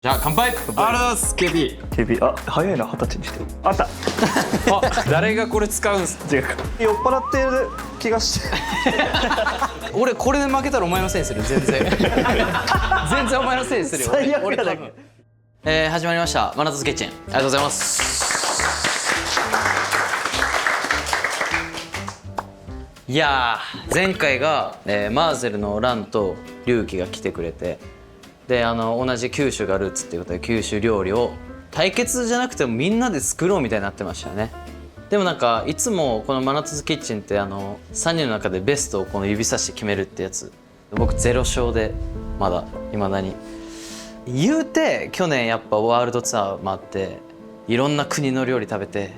じゃあ乾杯。ありがとうございます。KB あ早いな、20歳にしてあった。誰がこれ使うんすか。違うか、酔っ払ってる気がして俺これで負けたらお前のせいにする。全然全然お前のせいにするよ。最悪俺やだ多分始まりましたマナトズキッチン。ありがとうございます。いやー前回が、マーゼルのランとリュウキが来てくれて、で同じ九州がルーツっていうことで九州料理を対決じゃなくてもみんなで作ろうみたいになってましたよね。でもなんかいつもこのマナトズキッチンって3人の中でベストをこの指さして決めるってやつ、僕0勝でまだ未だに。言うて去年やっぱワールドツアー回っていろんな国の料理食べて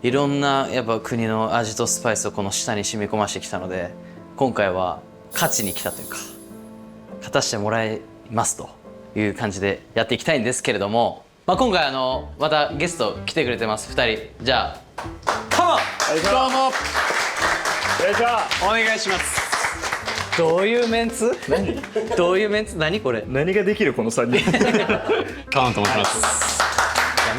いろんなやっぱ国の味とスパイスをこの舌に染み込ましてきたので、今回は勝ちに来たというか勝たしてもらいますという感じでやっていきたいんですけれども、今回またゲスト来てくれてます2人。じゃあカモン。どうも。よいしょ。お願いします。どういうメンツ？どういうメンツ？何これ？いや何ができるこの3人カノンと申します。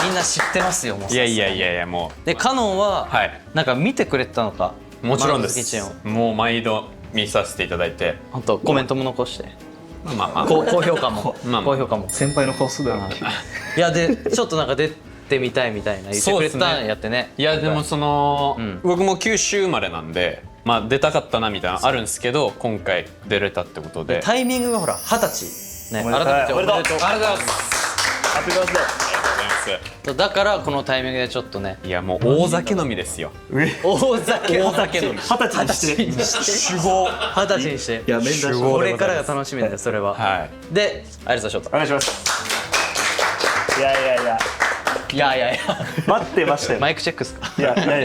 みんな知ってますよもう。いやもう。でカノンは、はい。なんか見てくれてたのか。もちろんでマナトズキッチンをす。もう毎度見させていただいて。本当コメントも残して。まあ。高評価もまあ高評価も。先輩の顔すだよ。いやでちょっとなんか出てみたいみたいな言ってくれてたんやってね。いやでも僕も九州生まれなんで、出たかったなみたいなのあるんですけど、今回出れたってことで。タイミングがほら20歳ね。おめでとう改めておめでとう。ありがとうございます。ハッピーバースデありがとうございます。だからこのタイミングでちょっとね。いやもう大酒飲みですよ。大酒の20歳にして酒豪。20歳にして。いや面談しこれからが楽しみだよそれは。はでありがとう翔太。お願いします。いやいや待ってましたよ。マイクチェックっすか。いやい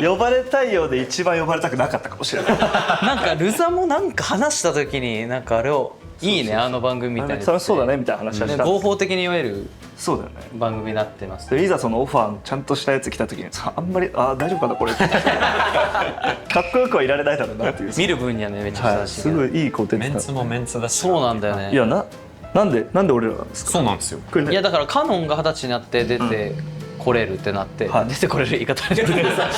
や呼ばれたいようで一番呼ばれたくなかったかもしれない。なんかルザもなんか話した時になんかあれをいいねあの番組みたいな。楽しそうだねみたいな話はした。合法的に読めるそうだよね。番組になってます。でいざそのオファーちゃんとしたやつ来た時にあんまり大丈夫かなこれかっこよくはいられないだろうなっていう。見る分にはねめちゃくちゃはい、楽しい。すごいいいコンテンツだ。メンツもメンツだし。そうなんだよね。いやなんで俺らなんですか。そうなんですよ。これねいやだからカノンが20歳になって出てこれるってなって、はい出てこれる言い方あれだけどさ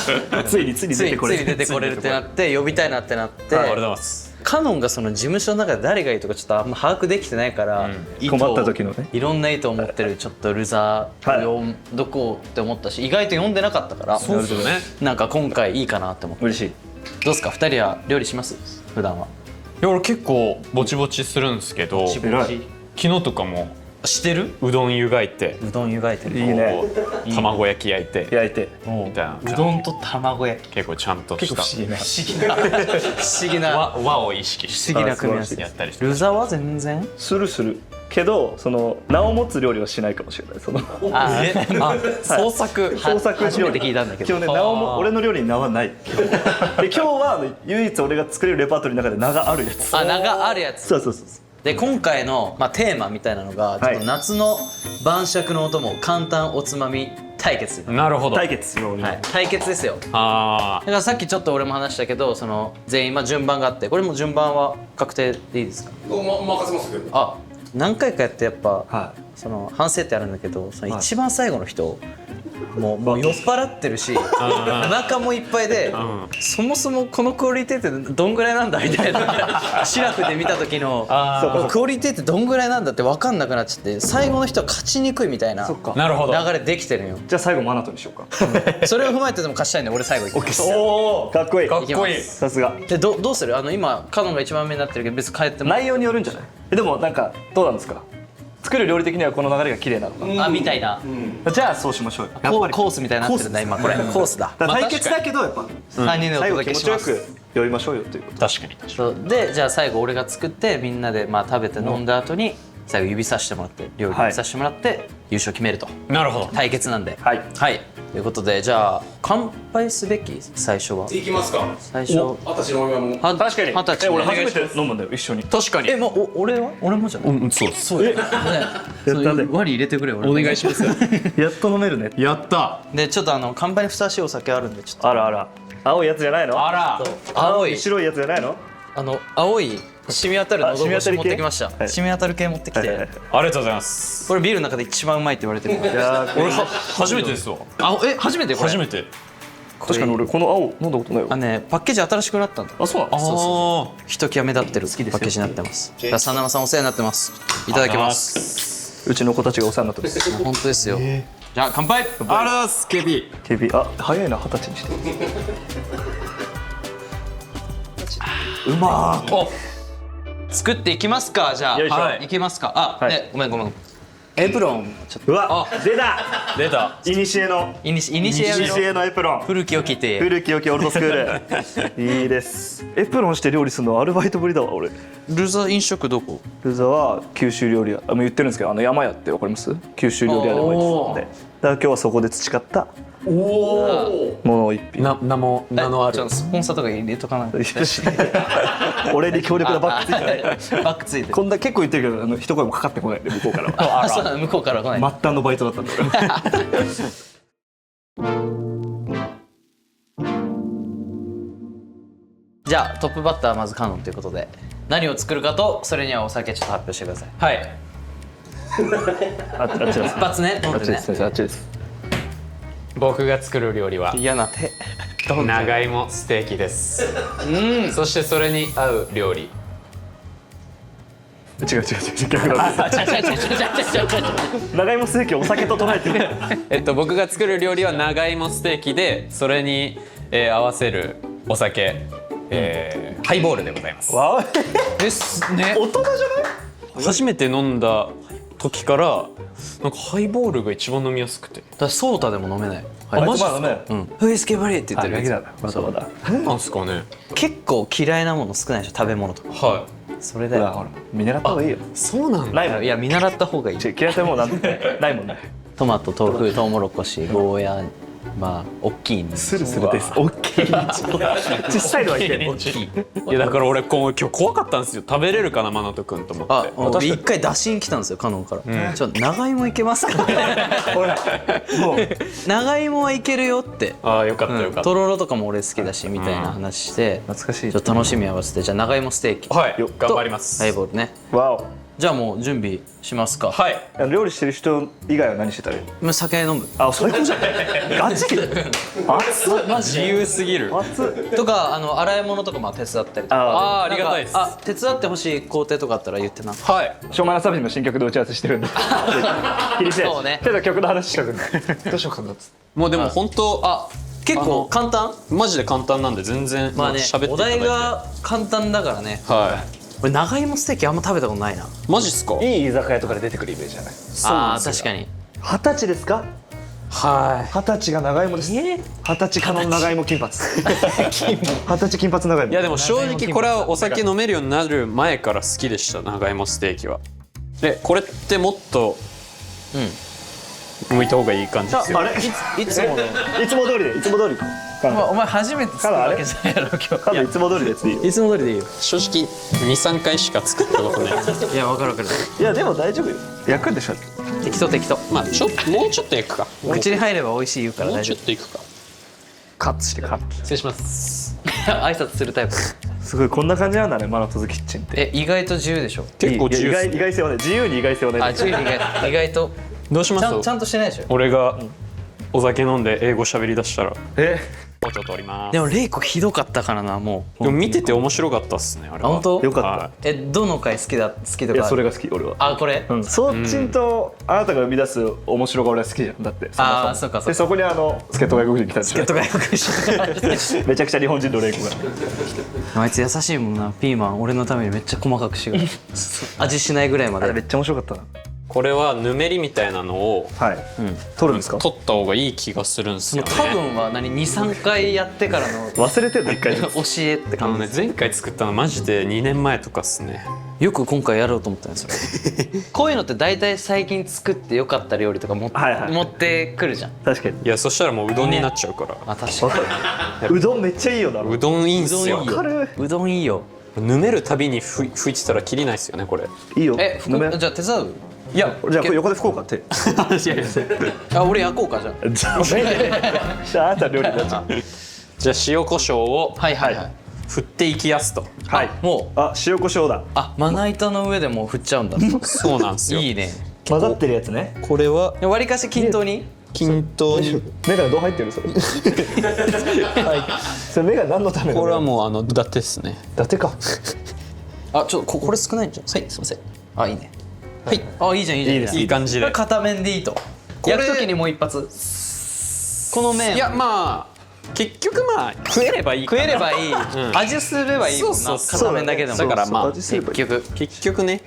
ついに出てこれついに出てこれるってなって呼びたいなってなって、ありがとうございます。カノンがその事務所の中で誰がいいとかちょっとあんま把握できてないから、意図を困った時のねいろんな意図を持ってるちょっとルザーをどこって思ったし、意外と読んでなかったから、そうですよね。なんか今回いいかなって思って。嬉しい。どうですか2人は料理します普段は。いや俺結構ぼちぼちするんですけど、昨偉い日とかもしてる？うどん湯がいて、うどん湯がいてる。いいね。こう卵焼き焼いて焼いてみたいな。うどんと卵焼き。結構ちゃんとした不思議な。不思議な和を意識して不思議な組み合わせやったりして。ルザは全然。するけどその名を持つ料理はしないかもしれない。その創作創作初めて聞いたんだけど。今日ね俺の料理に名はない。で今日は唯一俺が作れるレパートリーの中で名があるやつ。名があるやつ。そうで今回の、テーマみたいなのが、ちょっと夏の晩酌のお供簡単おつまみ対決、なるほど。対決よ。はい、対決ですよ。あだからさっきちょっと俺も話したけど、その全員順番があって、これも順番は確定でいいですか？任せますけど。あ、何回かやってやっぱ、はその反省ってあるんだけど、その一番最後の人、もう酔っ払ってるし、お腹もいっぱいで、そもそもこのクオリティってどんぐらいなんだみたいなシラフで見た時のクオリティってどんぐらいなんだって分かんなくなっちゃって、最後の人は勝ちにくいみたいな流なるほど。れできてるよ。じゃあ最後マナトにしようか。それを踏まえてでも勝ちたいんで俺最後いきます。おお。かっこいい。かっこいい。さすが。でどうする？今カノンが一番目になってるけど別に変えても内容によるんじゃない？でもなんかどうなんですか？作る料理的にはこの流れが綺麗なのか。みたいな、じゃあそうしましょうよ。やっぱりコースみたいになってるんだ今これコースだ。だから対決だけどやっぱ3人でお最後届けします。気持ちよく酔いましょうよということ。確かに。そうでじゃあ最後俺が作ってみんなで食べて飲んだ後に最後指さしてもらって料理指さしてもらって優勝決めると。なるほど。対決なんではいということでじゃあ乾杯すべき最初は。いきますか。最初私の今も。確かに。 20歳俺初めて飲むんだよ一緒に。確かに。もう俺もじゃない。うん、そうです。そうだよね。やったね。ワニ入れてくれ俺。お願いします。やっと飲めるね。やった。でちょっと乾杯にふさわしいお酒あるんでちょっとあら青いやつじゃないの？あら。青い白いやつじゃないの？青い染み渡る喉越し持ってきました。はい染み渡る系持ってきて、はいはいはいありがとうございます。これビールの中で一番うまいって言われてる。いやー俺初めてですわ。あ、初めてこれ。初めて。確かに俺この青飲んだことないわ。あね、パッケージ新しくなったんだ。あ、そうなの？あひときわ目立ってるパッケージになってます。じゃあ、サナマさんお世話になってます。いただきます。うちの子たちがお世話になってます。本当ですよ。じゃあ乾杯。あらす KB。 KB、あ、早いな、20歳にして。うまー。お作っていきますか。じゃあ、よいしょはい、いきますか。あ、はいね、ごめん。エプロンちょっとうわ、出た。出た。いにしえのイニシエのエプロン。古きを着て。古き良きオールドスクール。いいです。エプロンして料理するのアルバイトぶりだわ俺。ルザ飲食どこ？ルザは九州料理屋、もう言ってるんですけど、山屋ってわかります？九州料理屋でバイトしてたんで、だから今日はそこで培ったものを一品。名のあるちょっとスポンサーとか入れとかないと。俺に強力なバッグついてない。バックついてる。こんな結構言ってるけど、一声もかかってこないんで向こうからは。あ、そうなの、向こうから来ない。末端のバイトだったんだ俺。じゃあトップバッターはまずカノンということで、何を作るかとそれにはお酒ちょっと発表してください。はい。あっちです。一発ね、飲んでね。あっちです。あっちです。僕が作る料理は嫌な手。長芋ステーキです。そしてそれに合う料理。違う逆だ。長芋ステーキをお酒と捉えてる。僕が作る料理は長芋ステーキで、それに、合わせるお酒、ハイボールでございます。わですね。大人じゃない？初めて飲んだ時からなんかハイボールが一番飲みやすくて。私ソーダでも飲めない。あマジっすかね。ウイスキーバリーって言ってるやだ。まだまだ。なんすかね。つ。結構嫌いなもの少ないでしょ、食べ物とか。はそれで。ほら見習った方がいいよ。い。そうなんだ。ないもん。いや見習った方がいい。嫌いなもんなんてないもんね。トマト、豆腐、トウモロコシ、ゴーヤ、まあ大きいんです。スルスルです。大きい。小さいのはいけない。大きい。いやだから俺今日怖かったんですよ。食べれるかなマナト君と思って。あ、俺一回打診来たんですよ、カノンから。ちょっと長芋いけますか？ほら、もう長芋はいけるよって。ああよかったよかった。とろろとかも俺好きだしみたいな話して、懐かしい。ちょっと楽しみ合わせて、じゃあ長芋ステーキはいよ頑張ります。ハイボールね。わお。じゃあもう準備しますか。はい。料理してる人以外は何してたらいい？もう酒飲むあ、最高じゃん。ガチ？熱っ。マジ自由すぎる。熱っ。とか洗い物とかも手伝ったりとか。ああーありがたいです。あ、手伝ってほしい工程とかあったら言ってな。はい。しょうもなサビの新曲で打ち合わせしてるんで。気にして。そうねちょっと曲の話したくない。どうしようかなっつって。もうでも本当あ、結構簡単？マジで簡単なんで全然まあね、喋っていおただいて。題が簡単だからね。は俺長芋ステーキあんま食べたことないな。い。マジっすか。いい居酒屋とかで出てくるイメージじゃない？あー確かに。 20歳ですかは？20歳が長芋です。20歳かの長芋金髪。20歳金髪長芋。い。いやでも正直これはお酒飲めるようになる前から好きでした長芋ステーキは。でこれってもっと剥いた方がいい感じですよ。あれ？いつもの。いつも通りで、いつも通り。お前初めて作るわけじゃないやろ今日。カズいつも通りのやつでいいよ。いつも通りでいいよ。正直 2,3 回しか作ったことない。いや、わかるわかる。いやでも大丈夫よ。焼くんでしょ。適当適当。まあもうちょっと焼くか。口に入れば美味しい言うからもうち大丈ょっと焼くか。カットしてカット。失礼します。夫。挨拶するタイプ。すごいこんな感じなんだね、マナトズキッチンって。意外と自由でしょ。結構自由っす意外性はね、自由に意外性はね。あ、自由に意外とどうしますちゃんとしてないでしょ。俺がお酒飲んで英語喋り出したらえ、包丁取ります。でもレイコひどかったからな、もう。でも見てて面白かったっすねあれは。あ、本当？よかはどの回好きとかある？いやそれが好き俺は。あ、これ？そっちんとあなたが生み出す面白が俺は好きじゃん。だってそもそもあーそうかそうかでそこに助っ人外国人来たんでしょ。とかよく知めちゃくちゃ日本人のレイコが。あいつ優しいもんな。ピーマン俺のためにめっちゃ細かくしてくる。味しないぐらいまで。あれめっちゃ面白かったな。これはぬめりみたいなのをはい。取るんですか？取った方がいい気がするんですよね。多分は23回やってからの忘れてんの一回。教えって感じ。前回作ったのマジで2年前とかっすね。よく今回やろうと思ったんですよ。こういうのって大体最近作ってよかった料理とか持ってくるじゃん。確かに。いやそしたらもううどんになっちゃうから。あ、確かうどんめっちゃいいよな。うどんいいんすよ。うどんいいよわかる。に。うどんいいよ。ぬめるたびに拭いてたらきりないっすよねこれ。いいよ。じゃあ手伝う？いやじゃあこれ横で吹こうかって。あ、俺焼こうかじゃあ。じゃああなた料理になっちゃう。じゃあ塩コショウをはいはいはい。振っていきやすと。はいもうあ塩コショウだまな板の上でもう振っちゃうんだそうなんですよ。いいね。混ざってるやつねこれはわりかし均等に均等に。目がどう入ってるそれそれ目が何のためのこれはもう伊達ですね。伊達かこれ少ないんじゃん。はい、すいません。いいね。はい。いいじゃんいいじゃん。いいですいい感じでこれ片面でいいと。れ焼くときにもう一発。この麺いやまあ結局まあ食えればいいかな。食えればいい、ん味すればいいもんな。そうそう片面だけでも。だからまあそう味すればいい結局ね。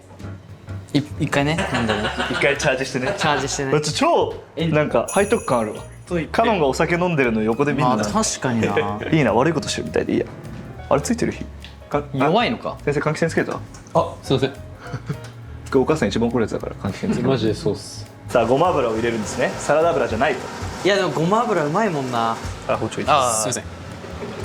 一回ね飲んでね。一回チャージしてねチャージしてね。超なんか背徳感あるわカノンがお酒飲んでるの横で見るの確かにな。いいな悪いことしてるみたいでいいやあれついてる日弱いのか。先生換気扇つけたあすいません。これお母さん一番怒るやつだから換気扇つけたマジでそうっす。さあごま油を入れるんですねサラダ油じゃないといやでもごま油うまいもんな。包丁入れますすいません。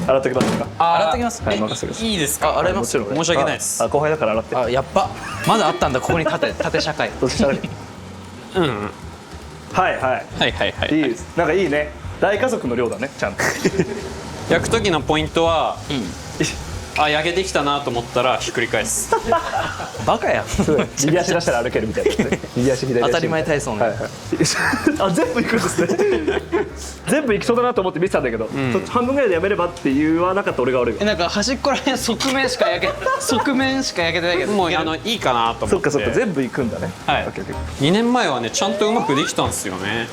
洗っておきますか洗っときます。はい任せてくださいいいですか。洗いますもちろん申し訳ないです。後輩だから洗ってやっぱまだあったんだここに縦社会。どっちからうんうん。はいはいはいはいはいいいですなんかいいね大家族の量だねちゃんと焼く時のポイントは、焼けてきたなと思ったらひっくり返す。バカやん。右足出したら歩けるみたいなね右足左足当たり前体操ね。はいはいあ全部行くんですね全部行きそうだなと思って見てたんだけど、半分ぐらいでやめればって言わなかった俺が悪いわなんか端っこらへん側面しか焼けてないけど。もういいかなと思って。そっかそっか全部行くんだねはいオッケーオッケー2年前はねちゃんとうまくできたんですよね。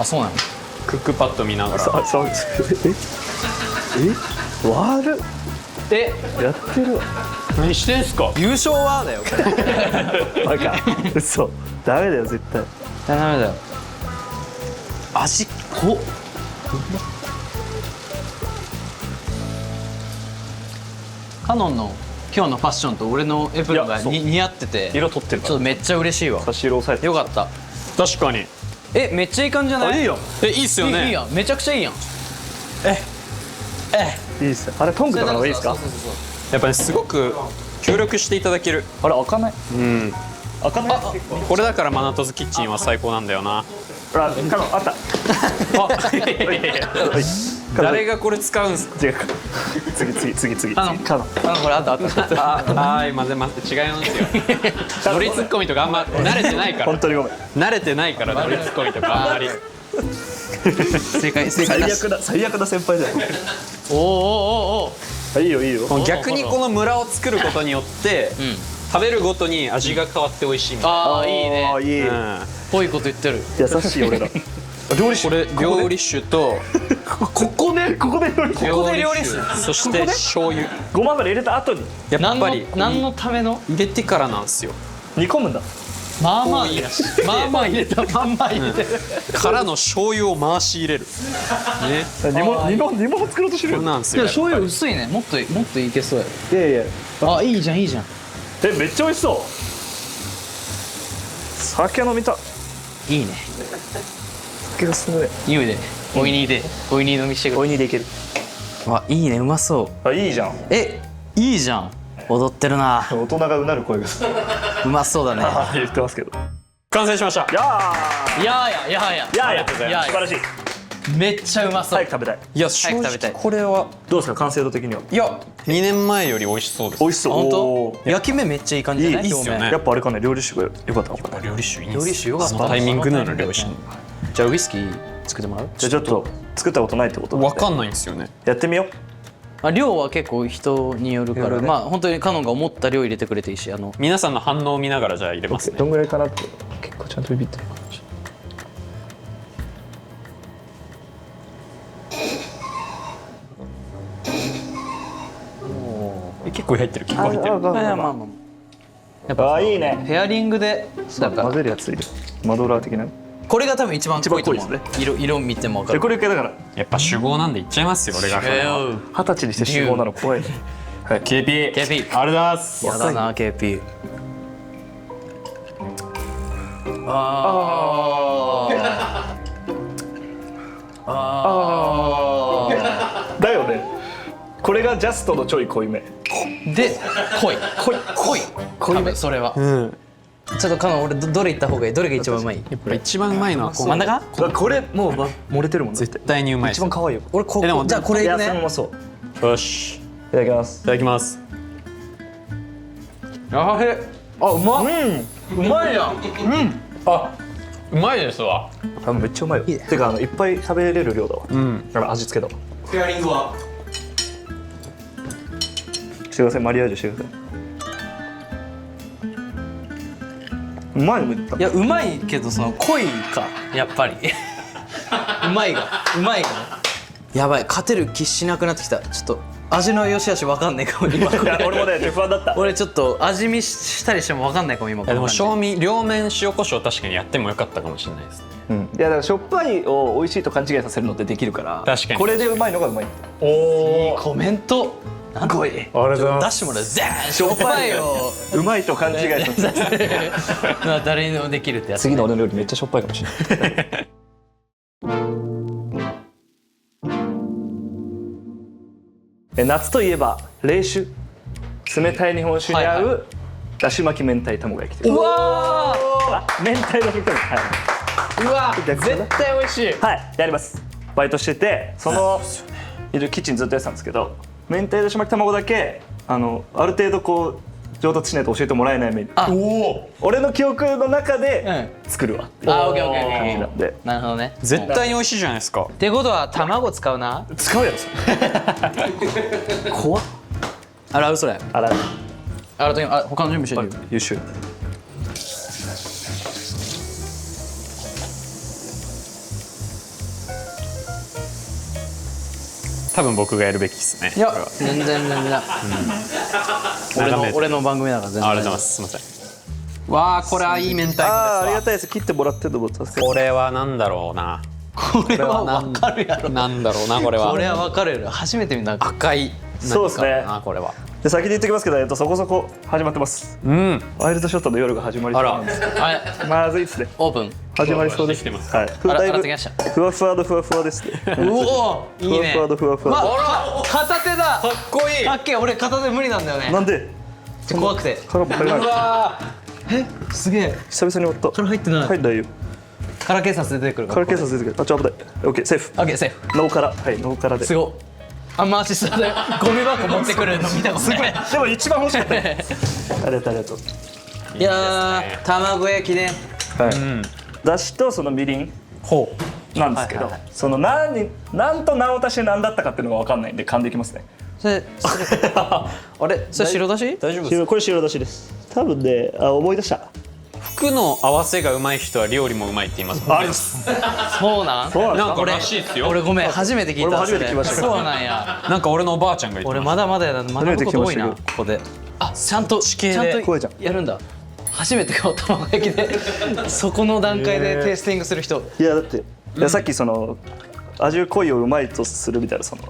そうなの。クックパッド見ながら。そう悪っやってるわ何してんすか。優勝はだよ。バカ嘘ダメだよ絶対ダメだよ。味濃っ。カノンの今日のファッションと俺のエプロンがいやそう似合ってて色取ってるからちょっとめっちゃ嬉しいわ。差し色押さえてよかった。確かに。めっちゃいい感じじゃない？いいよいいっすよね。いいやん。めちゃくちゃいいやん。いいですよあれトングとかの方がいいですかやっぱねすごく協力していただける。あれ開かないうん。開かないこれだからマナトズキッチンは最高なんだよな。カノンあった誰がこれ使うんすか。違うか次カノンカノンこれあった違い混ぜますよ。ノリツッコミとかあんま慣れてないから。本当にごめん慣れてないからノリツッコミとかあんまり。正解最だし。悪だ最悪な先輩だよおあいいよいいよ逆にこのムラを作ることによって、食べるごとに味が変わって美味しいみたいな。いいね。あいいぽいこと言ってる。優しい俺ら料理これ料理酒とここで料理酒そして醤油。ごま油入れた後にやっぱり何のための？入れてからなんですよ。煮込むんだまあまあ入れたまんま入れてる。からの醤油を回し入れる。ね。煮物作ろうとしてるよこれなんですよ。醤油薄いね。もっといけそうや。いやいやいいじゃんいいじゃん。めっちゃ美味しそう酒飲みたいいね。酒が進むねいいね。おいに飲みしてくれ。おいにでいけるいいね。うまそいいじゃんう。いいじゃん。踊ってるな。大人がうなる声がうまそうだね。言ってますけど完成しました。やいやありがとうございます素晴らしいめっちゃうまそう。早く食べたいいや正早く食べたい直これはどうですか完成度的にはいや2年前より美味しそうです。美味しそう本おー当？焼き目めっちゃいい感じじゃない？いいっすよね表面やっぱあれかね料理酒が良かったのかな料理酒いいん料すよ。理酒よかった。そのタイミングなの料理酒。じゃあウイスキー作ってもらう？じゃあちょっと作ったことないってことなんでわかんないんですよね。やってみよう量は結構人によるから、まあ本当にカノンが思った量入れてくれていいし、皆さんの反応を見ながらじゃあ入れますね。どんぐらいかなって結構ちゃんとビビってる結構入ってる結構入ってる。まあやっぱあいいねペアリングでだから混ぜるやついるマドラー的なこれが多分一番濃いと思う。一番濃い色見ても分かる。これ一回だからやっぱ酒豪なんでいっちゃいますよ俺が。20歳にして集合なの怖いねはい KP KP ありがとうございます。やだな KP。だよねこれがジャストのちょい濃いめで濃い多分それは。ちょっとカノン俺どれいった方がいい？どれが一番うまい？やっぱ一番うまいのはこ真ん中？これもう漏れてるもん絶絶対にうまいです。一番可愛いよ俺でもじゃあこれいくね。うまそうよしただきます。いただきます。あへあうまっ、うまいやん。あ、うまいですわ。あ、めっちゃうまいよ。てかいっぱい食べれる量だわ。味付けだわ。ペアリングはしてください、マリアージュしてください。うまいね、めっちゃいやうまいけどその濃いかやっぱりうまいがやばい、勝てる気しなくなってきた。ちょっと味の良し悪し分かんないかも今こいやれ俺もね不安だった。俺ちょっと味見したりしても分かんないかも今こいやでもの感じ賞味両面塩コショウ確かにやってもよかったかもしれないですね。いやだからしょっぱいを美味しいと勘違いさせるのってできるから確かにこれでうまいのがうまい。いいコメントなんかごいありがとうございま出してもらうぜーしょっぱいようまいと勘違いさせる。まあ誰にでもできるってやつ、ね、次の俺の料理めっちゃしょっぱいかもしれない。夏といえば冷酒、冷たい日本酒に合うだし巻き明太卵焼きです。うわ明太だし巻き卵、はーうわ絶対美味しい。い、はい、やります。バイトしててキッチンずっとやってたんですけど、明太だし巻き卵だけある程度こう上達しないと教えてもらえないメニュー。俺の記憶の中で作るわっていうあオッケーオッケーオッケー感じなんで。なるほどね。絶対に美味しいじゃないですか。ってことは卵使うな。使うやろそれ。怖っ。洗うそれ。洗う。洗うとき他の準備してるよ。優秀。多分僕がやるべきですね。いやこれは全然俺の番組だから全然。ありがとうございます。すみません。わあ、これはいい明太子ですありがわ。たいです。切ってもらってるのも助かる。これはなんだろうな。これは分かるやろ。なんだろうな、これは。これは分かるやろ。初めて見た。赤い。そうですね何かなこれは。で先に言っておきますけど、そこそこ始まってます。うん。ワイルドショットの夜が始まりそうなんです。あれまずいですね。オープン。始まりそうです。してきてますはい。あらだいぶ洗ってきましたふわふわのふわふわですね。うおいいね。ふわふわのふわふわ。わ片手だ。かっこいい。かっけえ。俺片手無理なんだよね。なんで？怖くて。殻も入らない。わすげえ。久々に終わった。殻入ってない。入んないよ。カラ警察出てくるから。殻警察出てくる。あ、ちょ危ない。オッケーセーフ。オッケーセーフ。ノーカラ、はい、ノーカラで。すごい。あんまアシストでゴミ箱持ってくるの見たことない。でも一番欲しかったよ。ありがとうありがとう。いやー卵焼きね。はい。だしとそのみりんほなんですけど、その何と何を足して何だったかっていうのが分かんないんで噛んでいきますね。それあれそれ白だし？大丈夫ですか。これ白だしです。多分ね、思い出した。服の合わせがうまい人は料理もうまいって言いますもんね。あります。そうなん？そうなんですなんからしいっすよ。俺ごめん初めて聞いた。俺も初めて聞きましたけどそうなんや。なんか俺のおばあちゃんが言って俺ましまだまだやな。学ぶこと多いな初めて聞きましたここで。あちゃんと地形でちゃんと怖いじゃんやるんだ。初めて顔卵焼きでそこの段階でテイスティングする人。いやだっていやさっきその味濃いをうまいとするみたいなその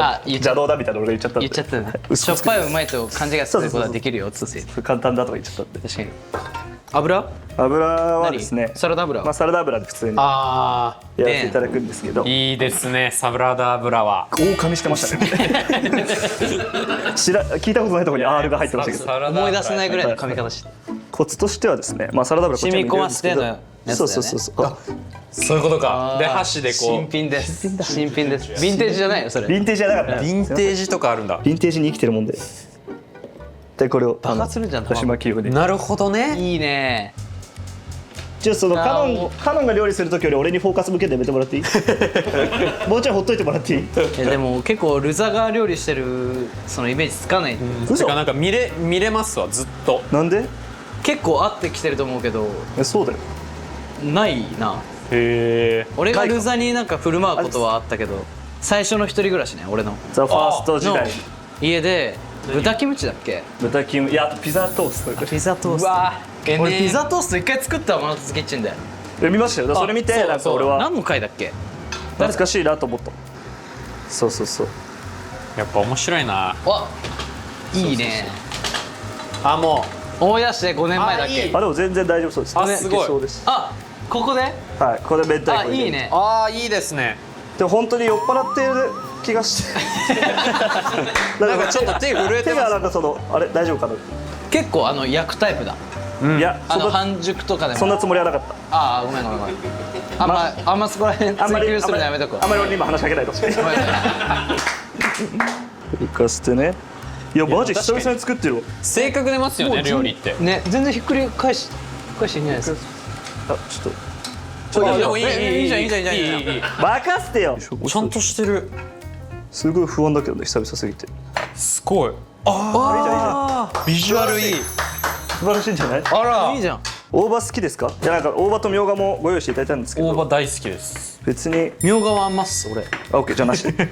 あ言っちゃ邪道だみたいな俺が言っちゃったんで。言っちゃったよね。嘘つくしょっぱいうまいと勘違いすることはできるよっつって。簡単だとか言っちゃったんで。確かに。油？油はですね、サラダ油まあサラダ油で普通にた。やあらせていただくんですけど、いいですね、サラダ油は。大噛みしてましたね。聞いたことないところに R が入ってましたけど、思い出せないぐらいの噛み方して。コツとしてはですね、まあサラダ油こっちにも入れるんですけど、染み込ませてのやつだよねそうそうそうそう。あ、そういうことか。で箸でこ新う。品です。新品です。ヴィンテージじゃないよそれ。ヴィンテージじゃなかった。ヴィンテージとかあるんだ。ヴィンテージに生きてるもんで。でこれを爆発するじゃんだし巻き用に。なるほどね。いいね。じゃあそのカあーノンが料理する時より俺にフォーカス向けてやめてもらっていい？もうちょいほっといてもらっていい？でも結構ルザが料理してるそのイメージつかない。嘘てかなんか見れますわずっと。なんで？結構合ってきてると思うけどそうだよ。ないな。へえ。俺がルザになんか振る舞うことはあったけど最初の一人暮らしね俺のザ・ファースト時の代家で豚キムチだっけ？豚キムいやピザトースト。ピザトースうわト。俺ピザトースト一回作ったわマナツキッチンで。見ましたよ。だからそれ見てそうなんか俺は何の回だっけ？懐かしいなと思った。そうそうそう。やっぱ面白いな。わいいね。あも思い出して5年前だっけ？あいいあでも全然大丈夫そうです。あすごいけそうです。あここで？はい、これ明太子あ入れるいいね。ああいいですね。でも本当に酔っ払っている気がして。なんかちょっと手震えて手がまなんかそのあれ大丈夫かな。結構焼くタイプだ。いやそんな半熟とかでも。そんなつもりはなかった。ああごめんごめんごめん。あんまそこら辺追求するのやめとこう。あんまり俺に今話しかけないでほしい。ごめん浮かせてね。いやマジ久々に作ってるわ。性格出ますよね料理って。ね全然ひっくり返していいんじゃないですか。あちょっとでもいいじゃんいいじゃんいいじゃんいいじゃん。任せてよ。ちゃんとしてる。すごい不安だけどね久々すぎて。すごい。あビジュアルいい。素晴らしいんじゃない？あら。いいじゃん。大葉好きですか？いやなんか大葉とみょうがもご用意していただいたんですけど。大葉大好きです。別にみょうがは余っす俺。オッケーじゃあなしで。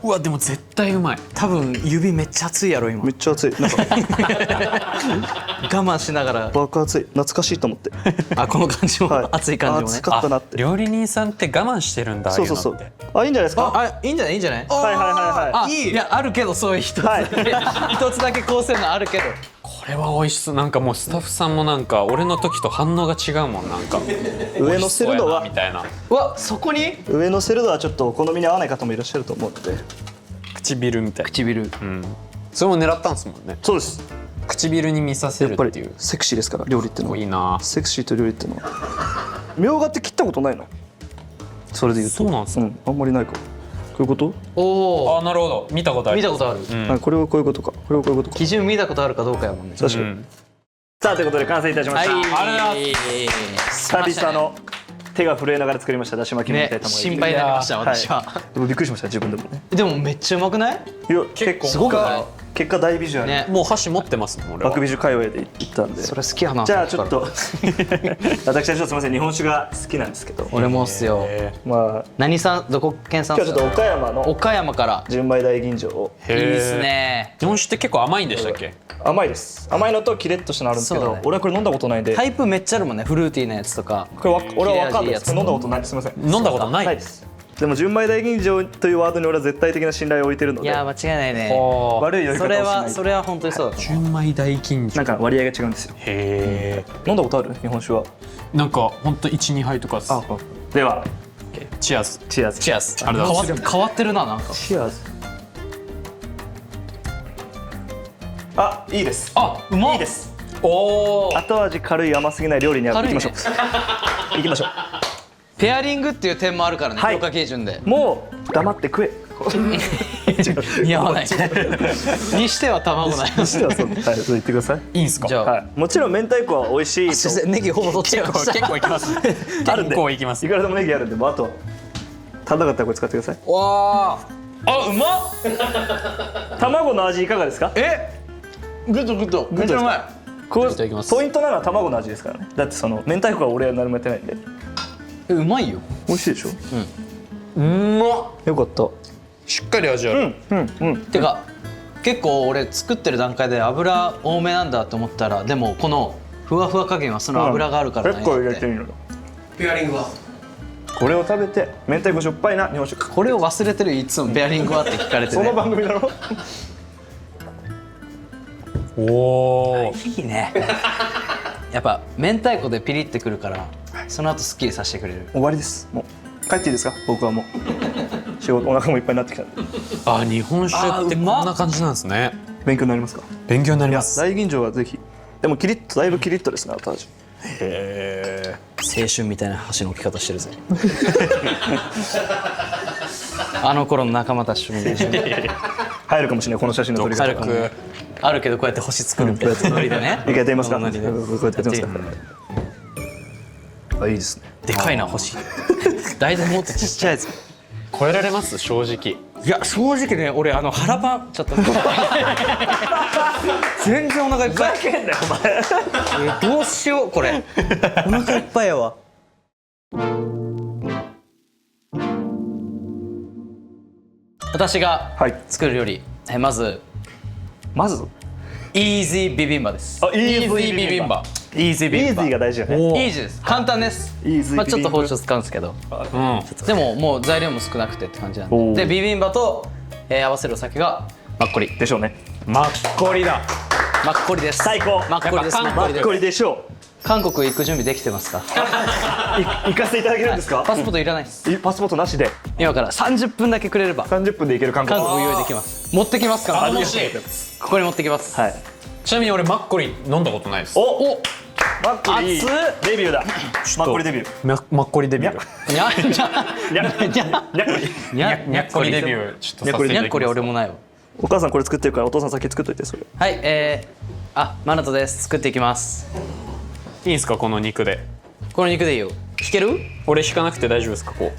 うわでも絶対うまい。多分指めっちゃ熱いやろ今。めっちゃ熱い。なんか我慢しながら。爆熱い。懐かしいと思って。あこの感じも、はい熱い感じもね熱。かったなって。料理人さんって我慢してるんだ。そうそうそうああいのって。あいいんじゃないですか？あいいんじゃないいいんじゃない。はいはいはいはい。あいやあるけどそういう一つはいだけ一つだけこうせるのあるけど。これは美味しそう。なんかもうスタッフさんもなんか俺の時と反応が違うもんなんか。上乗せるのは美味しそうやなみたいな。うわそこに上乗せるのはちょっとお好みに合わない方もいらっしゃると思うので。唇みたいな。唇。うん。それも狙ったんですもんね。そうです。唇に見させやっぱりるっていう。セクシーですから料理ってのは。いいな。セクシーと料理ってのは。みょうがって切ったことないの？それで言うと。そうなんですか。あんまりないか。こういうこと？おお。あなるほど。見たことある。見たことある。うん。あこれはこういうことか。これはこういうことか。基準見たことあるかどうかやもんね。確かに。うんさあということで完成いたしました。はい久々の手が震えながら作りましただし巻き明ね太卵焼き。心配になりました私は。でもびっくりしました自分でもね。でもめっちゃうまくない？いや結構すごくない結果大ビジュアル。ね。もう箸持ってますもん俺はバク。ビジュ界隈で行ったんで。それ好きやな。じゃあちょっと私はちょっとすみません日本酒が好きなんですけど。俺もっすよ。まあ何さんどこ県さんっすか？今日はちょっと岡山の岡山から。純米大吟醸を。いいですね。日本酒って結構甘いんでしたっけ？甘いです。甘いのとキレッとしたのあるんですけど、そうだね俺はこれ飲んだことないんで。タイプめっちゃあるもんね。フルーティーなやつとか。これ俺は分かんないです。切れ味いいやつこれ飲んだことない。すみません。飲んだことない。ないです。でも純米大吟醸というワードに俺は絶対的な信頼を置いてるので。いや間違いないね。悪い呼び方をしない。それは本当にそうだと思う。純米大吟醸。なんか割合が違うんですよ。へ飲んだことある？日本酒は。え。なんか本当1、2杯とかっす。ではチアーズ。チアーズ。チアーズ。ありがとうございます。変わってるななんか。チアーズ。あ、いいです。あうまっ。いいです。おお。後味軽い甘すぎない料理に合う。軽いね行きましょう。行きましょペアリングっていう点もあるからね。はい評価基準でう。もう黙って食え。似合わない。にしては卵ない。そしてはそう。はい、そう言ってください。いいんすか？じゃあはい。もちろん明太子は美味しいと。ネギほぼ取っちゃいました。結構いきます。あるんで。結構いきますいくらでもネギあるんで、もうあと足んなかったらこれ使ってください。わあうまっ。卵の味いかがですか？グッドグッド。めっちゃうまい。これいただきますポイントなのは卵の味ですからね。だってその明太子は俺は何もやってないんで。うまいよ。美味しいでしょ？うんまっ。よかった。しっかり味ある。てか結構俺作ってる段階で油多めなんだと思ったら、でもこのふわふわ加減はその油があるから結構入れていいのよ。ペアリングはこれを食べて明太子しょっぱいな日本酒。これを忘れてるいつもペアリングはって聞かれてそのね。番組だろ？おお。いいね。やっぱ明太子でピリってくるからその後すっきりさせてくれる。終わりです。もう帰っていいですか？僕はもう仕事お腹もいっぱいになってきたんで。あ日本酒ってこんな感じなんですね。勉強になりますか？勉強になります。大吟醸はぜひ。でもキリッとだいぶキリッとですね後味。へえ。青春みたいな箸の置き方してるぜ。あの頃の仲間たちとみたいな。入るかもしれないこの写真の撮り方。軽くあるけどこうやって星作るみたいなノリでね。一回やってみますか？このノリでこうやってやってみますか？あいいですね。でかいな星。大体もっとちっちゃいやつ。超えられます正直。いや正直ね俺腹パンちょっと全然お腹いっぱい。けんだよお前。どうしようこれ。お腹いっぱいやわ。私がはい。作る料理、まずまずイージービビンバです。あイージービビンバ。イージーイージーが大事だね。イージーです。簡単です。イージーまあちょっとビビンバ包丁使うんですけど、うん。でももう材料も少なくてって感じなんおーで。でビビンバと、合わせるお酒がマッコリ。でしょうね。マッコリだ。マッコリです。最高マッコリです。やっぱマッコマッコリです。リでしょ韓国行く準備できてますか？う。行かせていただけるんですか？パスポートいらないです。パスポートなしで今から30分だけくれれば30分で行ける韓国。韓国用意できます。持ってきますから。楽しい。ここに持ってきます。はい。ちなみに俺マッコリ飲んだことないです。おマッコリ熱っデビューだ。マッコリデビュー。マッコリデビュー。にゃにゃにゃっこり。にゃにゃっこりデビューちょっとさせていただきます。にゃっこり俺もないわ。お母さんこれ作ってるからお父さん先作っといてそれ。はいマナトです。作っていきます。いいんすかこの肉で。この肉でいいよ。引ける？俺引かなくて大丈夫ですか？こ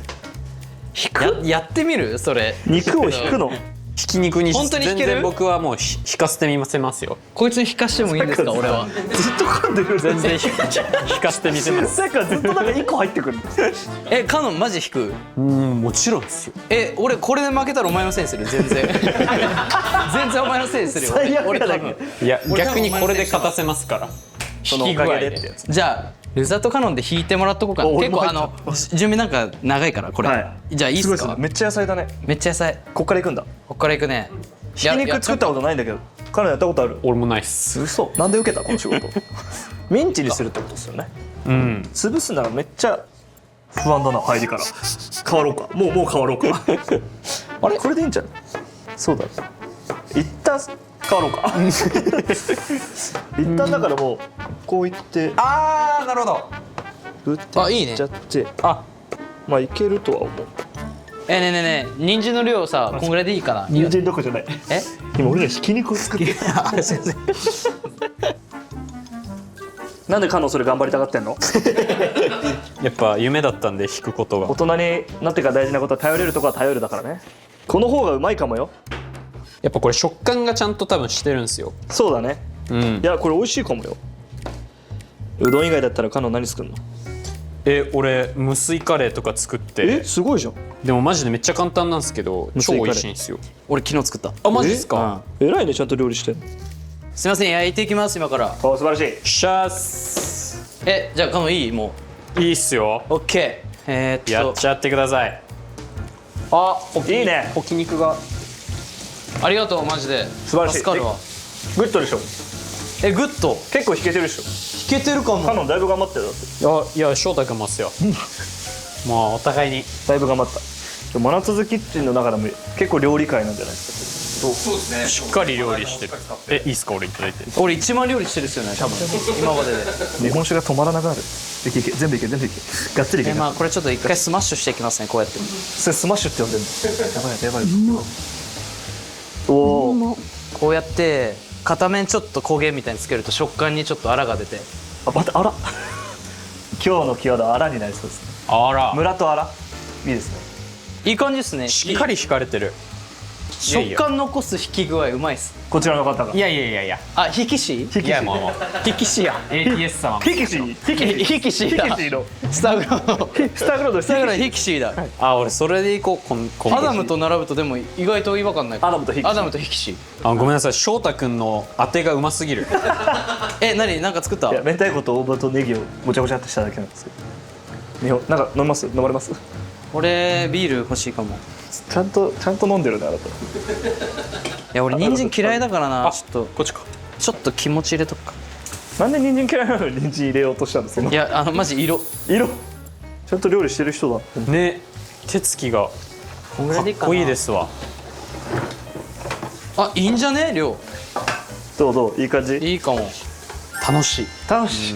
うやってみるそれ。肉を引くの？ひき肉に本当に引ける？全然僕はもう引かせてみせますよ。こいつに引かしてもいいんですか俺は。ずっと噛んでる。全然引かせてみせます。さっきからずっとなんか1個入ってくる。カノンマジ引く？もちろんですよ。俺これで負けたらお前のせいにする全然。全然お前のせいにするよ。最悪俺やだけ多分。いや逆にこれで勝たせますから。そのおかげでってやつ。じゃあルザとカノンで引いてもらっとこうかな。結構俺も入準備なんか長いからこれ。はじゃあいいっすか？めっちゃ野菜だね。めっちゃ野菜。こっから行くんだ。こっから行くね。ひき肉作ったことないんだけど。彼女やったことある？俺もないっす。嘘。なんで受けたこの仕事？ミンチにするってことですよね。うん。潰すならめっちゃ不安だな入りから。変わろうか。もう変わろうか。あれこれでいいんじゃない？そうだ。一旦変わろうか。一旦だからもうこういってなるほど。打ってあいいねっちゃってまあいけるとは思う。ねえねえ人参の量さこんぐらいでいいかな。人参どこじゃない。え？今俺らひき肉を作ってる。なんでカノそれ頑張りたがってんの？やっぱ夢だったんで引くことが。大人になってから大事なことは頼れるとこは頼るだからね。この方がうまいかもよ。やっぱこれ食感がちゃんと多分してるんですよ。そうだね。うんい。やこれ美味しいかもよ。うどん以外だったらカノ何作るの？俺無水カレーとか作ってすごいじゃん。でもマジでめっちゃ簡単なんですけど超無水カレー美味しいんですよ。俺昨日作った。あマジですか？偉いねちゃんと料理してんの。すいません焼いていきます今から。素晴らしい。シャースじゃあカノンいい？もいいっすよ。うオッケー。やっちゃってください。いいね。ひき肉がありがとうマジで。素晴らしい助かるわ。グッドでしょ。グッド結構弾けてるでしょ。引けてるかも。カノだいぶ頑張ってるだって。いや翔太君もっすよ。もうお互いに。だいぶ頑張った。でも真夏ズキッチンの中でも結構料理界なんじゃないですそうですね。しっかり料理してる。いいっすか俺いただいて。俺一番料理してるっすよね多分今までで。か。日本酒が止まらなくなる。いけいけ全部いけ全部いけ。がっつりいけ。まあこれちょっと一回スマッシュしていきますねこうやって。それスマッシュって呼んでんの。やばいやばい。おお。こうやって片面ちょっと焦げみたいにつけると食感にちょっとアラが出て。またあら。今日のキーワードはあらになりそうですね。あら村とあら。いいですね。いい感じですね。しっかり引かれてる。食感残す引き具合うまいっす。こちらの方が。いや引き師？いやもう引き師や。 ATS 様ヒキシー。引き師だ。ヒキシーの。スターグロのスターグロード。スターグロの引き師だ。俺それでいこう。アダムと並ぶとでも意外と違和感ない。アダムとヒキシアダムと引き師。ごめんなさい翔太君の当てがうますぎる。何なんか作ったい？や明太子と大葉とネギをごちゃごちゃってしただけなんですけど。なんか飲みます？飲まれます？俺ビール欲しいかも。ちゃんと飲んでるねあなた。いや俺人参嫌いだからな。ちょっとこっちか。ちょっと気持ち入れとくか。なんで人参嫌いなのに人参入れようとしたんですか？いやマジ色色。ちゃんと料理してる人だ。ね手つきがこんぐらいでいいかな。かっこいいですわ。いいんじゃね量。どういい感じ？いいかも。楽しい。楽しい。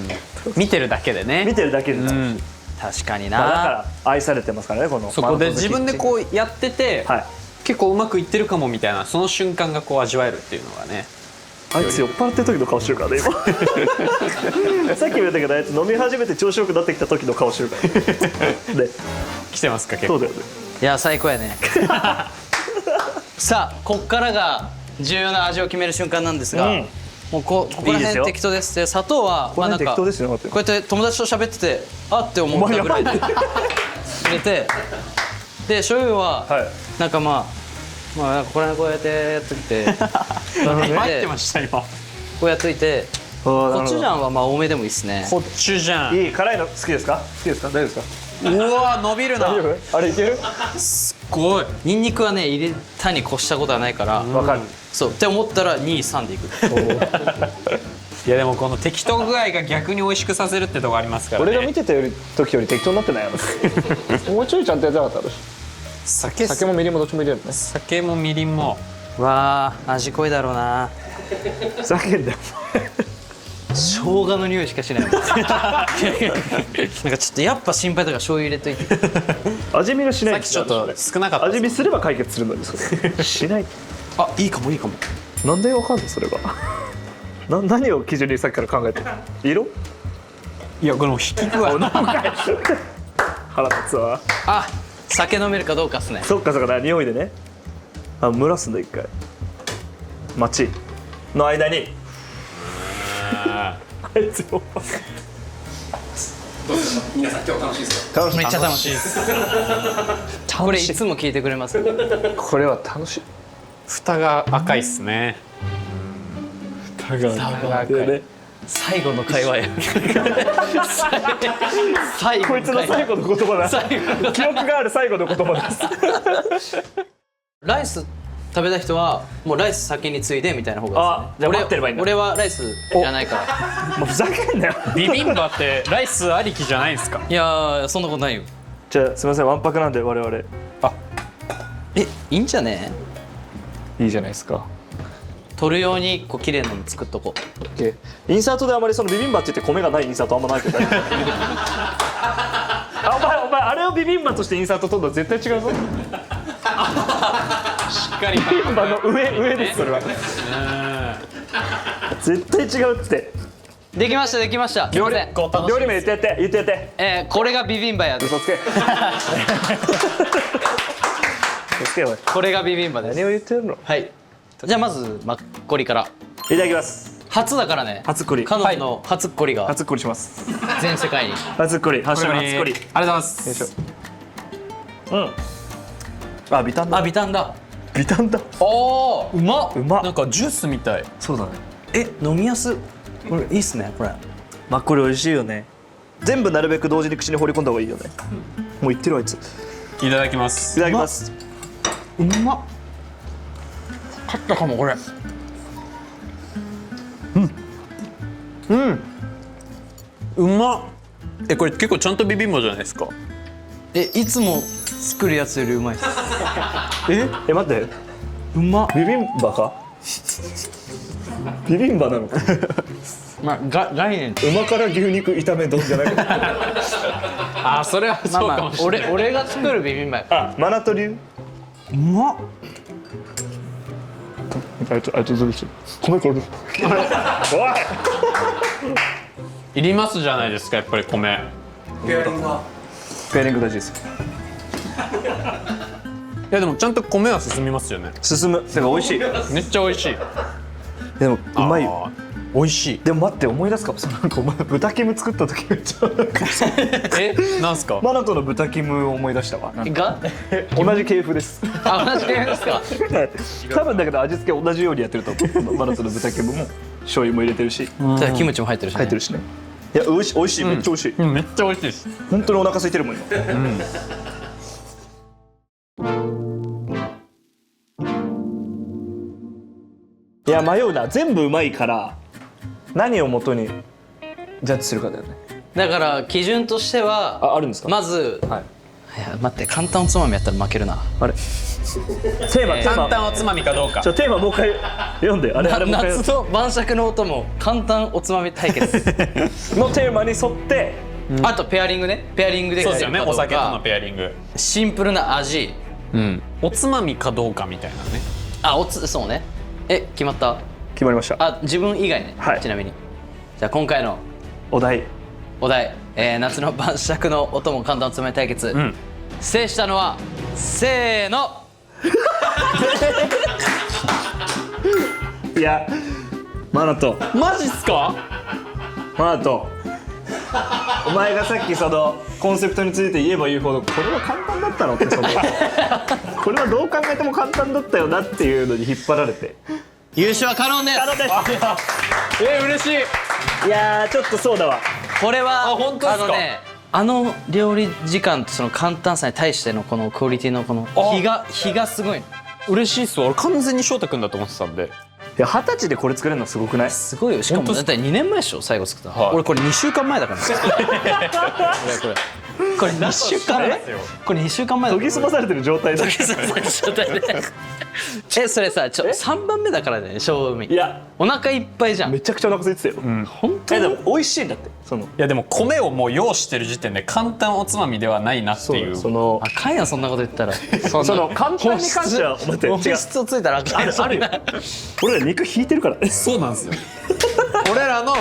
見てるだけでね。見てるだけで楽しい。うん確かにだかな。ら愛されてますからねこの。そこで自分でこうやってて、はい。結構うまくいってるかもみたいなその瞬間がこう味わえるっていうのがね。あいつ酔っ払ってる時の顔してるからね今。さっきも言ったけどあいつ飲み始めて調子よくなってきた時の顔してるから。で、来てますか結構。そうだよね。いや最高やね。さあこっからが重要な味を決める瞬間なんですが、もうここらいいですよ辺適当です。で砂糖はこれ適当ですよ。こうやって友達と喋っててって思ったぐらいで入れて、で醤油ははい。なんかまあなんかこれこうやってやっといて入ってました今。こうやっといて、ココチュジャンはまあ多めでもいいですね。こっちじゃん。いい辛いの好きですか？好きですか？大丈夫ですか？うわ伸びるな。大丈夫？あれいける？すっごい。ニンニクはね入れたに越したことはないから、わかる。そうって思ったら2、3でいく。いやでもこの適当具合が逆に美味しくさせるってとこありますからね。俺が見てた時より適当になってないもうちょいちゃんとやってなかった酒もみりんもどっちも入れるね。酒もみりんも。わあ味濃いだろうな。ふざけんだよ。生姜の匂いしかしないもん。なんかちょっとやっぱ心配だから醤油入れといて。味見がしない。さっきちょっと少なかった。味見すれば解決するのにそれしない。あ、いいかもいいかも。なんでわかんのそれが何を基準にさっきから考えてる？色？いやこの引き具合。腹立つわ。あ、酒飲めるかどうかっすね。そっかそっか、匂いでね。あ、蒸らすんだ一回。待ちの間にあいつもどうですか皆さん今日楽しいですか？めっちゃ楽しいですこれいつも聞いてくれますこれは楽しい。蓋が赤いっすね。蓋が赤いね。最後の会話や最後こいつの最後の言葉だ。記憶がある最後の言葉です。ライス食べた人はもうライス先についでみたいな方がいいですね。あ、じゃあ待ってればいいんだ。俺はライスいらないからもうふざけんなよ。ビビンバってライスありきじゃないんですか？いやーそんなことないよ。じゃあすみません、わんぱくなんで我々。いいんじゃね？いいじゃないですか。取るようにこう綺麗なの作っとこう。インサートであまりそのビビンバって言って米がないインサートあんまないけど。お前あれをビビンバとしてインサート取るの絶対違うぞ。しっかりビビンバの上ですそれは。絶対違うって。できましたできました。料理すいません料理名言ってやって。これがビビンバやで。嘘つけ。嘘つけおい。これがビビンバです。何を言ってるの。はい。じゃあまずマッコリから。いただきます。初だからね。初っこり。彼女の初っこりが初っこりします。全世界に。初っこり。ハッシュタグ初っこり。ありがとうございます。よいしょ。うん。あ、ビタンだ。あ、ビタンだ。ビタンだ。おお、うまっ。うまっ。なんかジュースみたい。そうだね。飲みやす。これいいっすねこれ。マッコリ美味しいよね。全部なるべく同時に口に放り込んだ方がいいよね。もう言ってるあいつ。いいただきます。ただきます。うまっ。勝ったかもこれ。うまっ。これ結構ちゃんとビビンバじゃないですか？いつも作るやつよりうまいっす。待って。うまっ。ビビンバか。ビビンバなのか。まあ概念。旨辛牛肉炒め丼じゃないか。あ、それはそうかもしれない。俺が作るビビンバや。あ、マナト流。うまっ。あいつずるし。米これ。おい。いりますじゃないですかやっぱり米。ペアリング大事です。いやでもちゃんと米は進みますよね。進む。てか美味しい。めっちゃ美味しい。でもうまいよ。あー。美味しい。でも待って思い出すかも。なんかお前豚キム作った時めっちゃ。なんすか？マナトの豚キムを思い出したわ。が同じ系譜です。あ、同じ系ですか。多分だけど味付け同じようにやってると思う。マナトの豚キムも醤油も入れてるし、じゃあキムチも入ってるしね。入ってるしね。いや美味しいめっちゃ美味しい。めっちゃ美味しいです。本当にお腹空いてるもん今。いや迷うな。全部うまいから何を元にジャッジするかだよね。だから基準としてはあるんですか。まず、はい。いや待って簡単おつまみやったら負けるな。あれ。テーマ簡単おつまみかどうか。テーマもう一回読んで。あれもう一回夏の晩酌のお供簡単おつまみ対決のテーマに沿って。あとペアリングね。ペアリングでそうですよね。おかどうか酒とのペアリング。シンプルな味。おつまみかどうかみたいなね。そうね。決まった？決まりました。あ、自分以外ね、はいちなみに。じゃあ今回のお題。夏の晩酌のお供簡単おつまみ対決、制したのはせーのいやマナトマジっすか？マナトお前がさっきそのコンセプトについて言えば言うほどこれは簡単だったのってそのこれはどう考えても簡単だったよなっていうのに引っ張られて。優勝はカノンです。嬉しい。いやーちょっとそうだわ。これは本当ですか？あの料理時間とその簡単さに対してのこのクオリティのこの日がすごい。嬉しいっす。俺完全に翔太くんだと思ってたんで。いや20歳でこれ作れるのすごくない？すごいよ。しかもだって2年前でしょ最後作ったの、はい俺これ2週間前だからねこれこれ2週間前これ2週間前だ研ぎ澄まされてる状態だ。それさ3番目だからね正味。いやお腹いっぱいじゃん。めちゃくちゃお腹空いてたよ。本当でも美味しいんだって。そのいやでも米をもう用してる時点で簡単おつまみではないなっていう。そのあかんやんそんなこと言ったら。その簡単に関しては待って違う。本質をついたらあかんやん。あるよ。俺ら肉引いてるからね。そうなんですよ。俺らの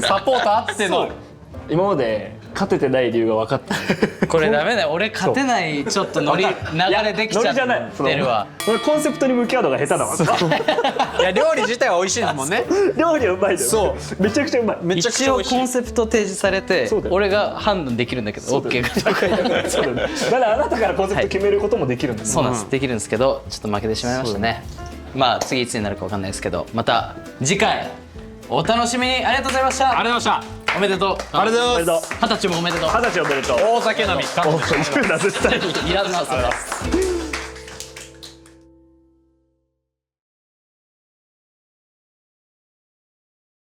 サポートあっての。今まで勝ててない理由が分かった。これダメだよ。俺勝てないちょっと流れできちゃノリじゃない。ってるわ。俺コンセプトに向き合うのが下手だわ。いや料理自体は美味しいですもんね。料理はうまいだよ。そうめちゃくちゃうまい。めちゃくち一応ゃ美味しい。コンセプト提示されてそうだよ俺が判断できるんだけど OK がそうだね。だからあなたからコンセプト決めることもできるんです。そうなんですできるんですけどちょっと負けてしまいましたね。まあ次いつになるかわかんないですけどまた次回お楽しみに。ありがとうございました。ありがとうございました。おめでとう。ありがとうございます。 20歳もおめでとう。20歳おめでとう。大酒飲み。言うな絶対。いらずます。